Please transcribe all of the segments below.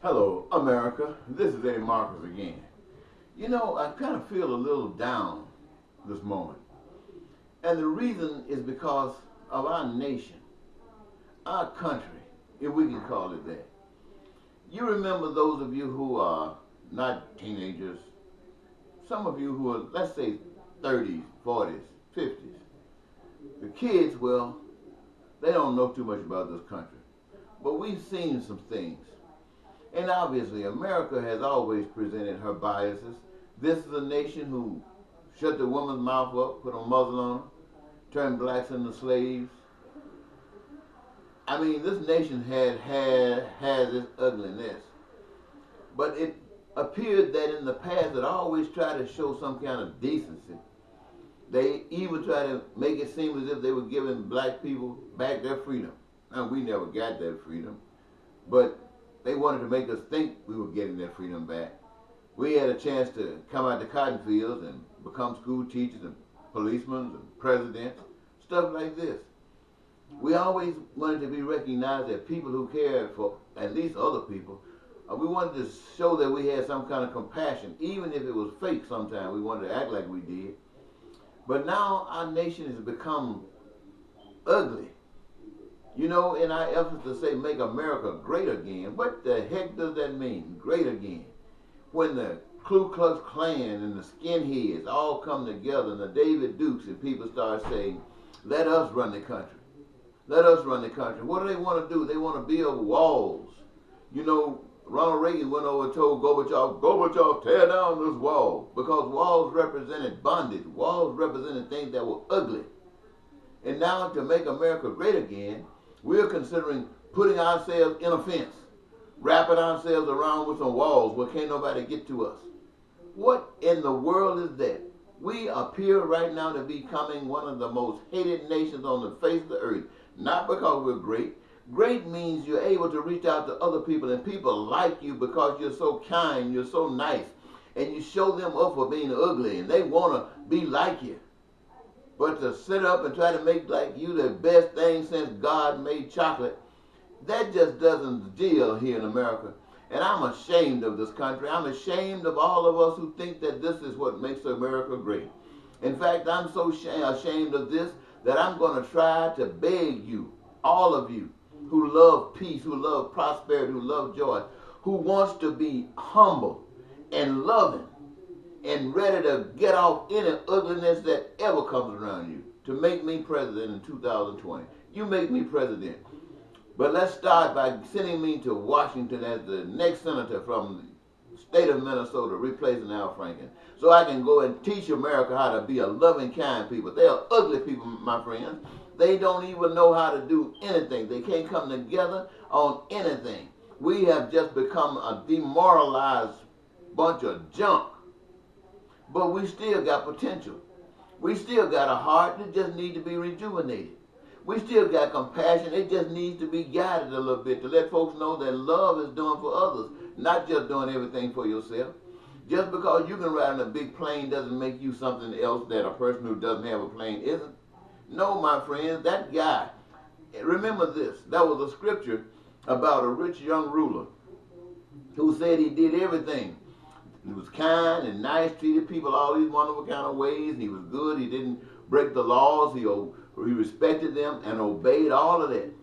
Hello, America. This is Eddie Marcus again. You know, I kind of feel a little down this moment. And the reason is because of our nation, our country, if we can call it that. You remember those of you who are not teenagers, some of you who are, let's say, 30s, 40s, 50s. The kids, well, they don't know too much about this country. But we've seen some things. And obviously, America has always presented her biases. This is a nation who shut the woman's mouth up, put a muzzle on her, turned blacks into slaves. I mean, this nation has its ugliness. But it appeared that in the past it always tried to show some kind of decency. They even tried to make it seem as if they were giving black people back their freedom. Now, we never got that freedom, but they wanted to make us think we were getting that freedom back. We had a chance to come out the cotton fields and become school teachers and policemen and presidents, stuff like this. We always wanted to be recognized as people who cared for at least other people. We wanted to show that we had some kind of compassion, even if it was fake sometimes. We wanted to act like we did. But now our nation has become ugly. You know, in our efforts to say make America great again, what the heck does that mean, great again? When the Ku Klux Klan and the skinheads all come together and the David Dukes and people start saying, let us run the country. Let us run the country. What do they want to do? They want to build walls. You know, Ronald Reagan went over and told Gorbachev, tear down this wall. Because walls represented bondage. Walls represented things that were ugly. And now to make America great again, we're considering putting ourselves in a fence, wrapping ourselves around with some walls where can't nobody get to us. What in the world is that? We appear right now to be becoming one of the most hated nations on the face of the earth. Not because we're great. Great means you're able to reach out to other people and people like you because you're so kind, you're so nice, and you show them up for being ugly and they want to be like you. But to sit up and try to make like you the best thing since God made chocolate, that just doesn't deal here in America. And I'm ashamed of this country. I'm ashamed of all of us who think that this is what makes America great. In fact, I'm so ashamed of this that I'm going to try to beg you, all of you, who love peace, who love prosperity, who love joy, who wants to be humble and loving and ready to get off any ugliness that ever comes around you, to make me president in 2020. You make me president. But let's start by sending me to Washington as the next senator from the state of Minnesota, replacing Al Franken, so I can go and teach America how to be a loving, kind people. They are ugly people, my friends. They don't even know how to do anything. They can't come together on anything. We have just become a demoralized bunch of junk. But we still got potential. We still got a heart that just needs to be rejuvenated. We still got compassion. It just needs to be guided a little bit to let folks know that love is doing for others, not just doing everything for yourself. Just because you can ride in a big plane doesn't make you something else that a person who doesn't have a plane isn't. No, my friends, that guy, remember this, that was a scripture about a rich young ruler who said he did everything. He was kind and nice, treated people all these wonderful kind of ways. He was good. He didn't break the laws. He respected them and obeyed all of that.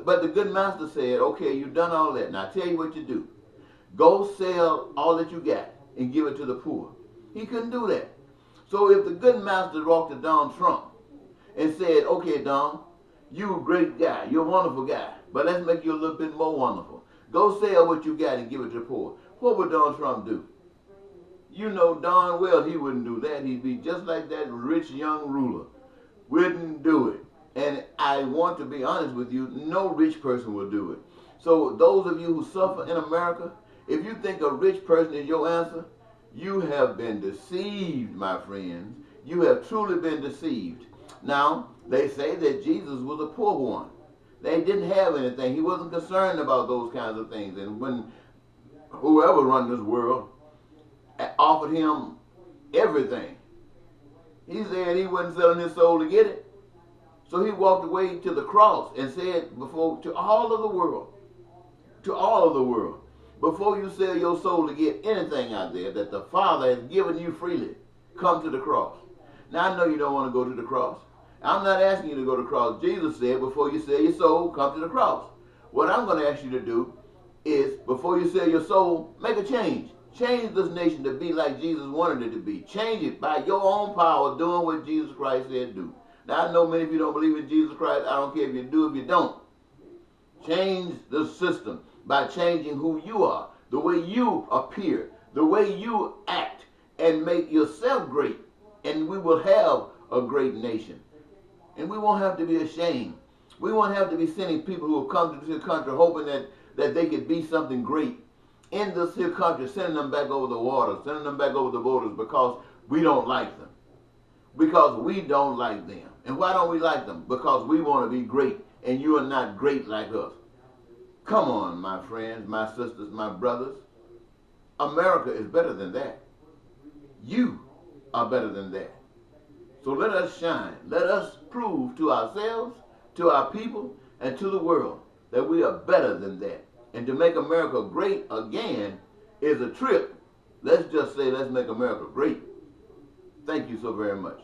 But the good master said, okay, you've done all that. Now I tell you what you do. Go sell all that you got and give it to the poor. He couldn't do that. So if the good master walked to Donald Trump and said, okay, Don, you're a great guy. You're a wonderful guy. But let's make you a little bit more wonderful. Go sell what you got and give it to the poor. What would Donald Trump do? You know darn well he wouldn't do that. He'd be just like that rich young ruler. Wouldn't do it. And I want to be honest with you, no rich person will do it. So those of you who suffer in America, if you think a rich person is your answer, you have been deceived, my friends. You have truly been deceived. Now, they say that Jesus was a poor one. They didn't have anything. He wasn't concerned about those kinds of things. And when whoever run this world offered him everything, he said he wasn't selling his soul to get it. So he walked away to the cross and said before to all of the world, before you sell your soul to get anything out there that the Father has given you freely, come to the cross. Now, I know you don't want to go to the cross. I'm not asking you to go to the cross. Jesus said, before you sell your soul, come to the cross. What I'm going to ask you to do is, before you sell your soul, make a change. Change this nation to be like Jesus wanted it to be. Change it by your own power, doing what Jesus Christ said do. Now, I know many of you don't believe in Jesus Christ. I don't care if you do, if you don't. Change the system by changing who you are, the way you appear, the way you act, and make yourself great. And we will have a great nation. And we won't have to be ashamed. We won't have to be sending people who have come to this country hoping that they could be something great in this here country, sending them back over the water, sending them back over the borders because we don't like them. Because we don't like them. And why don't we like them? Because we want to be great, and you are not great like us. Come on, my friends, my sisters, my brothers. America is better than that. You are better than that. So let us shine. Let us prove to ourselves, to our people, and to the world that we are better than that. And to make America great again is a trip. Let's just say, let's make America great. Thank you so very much.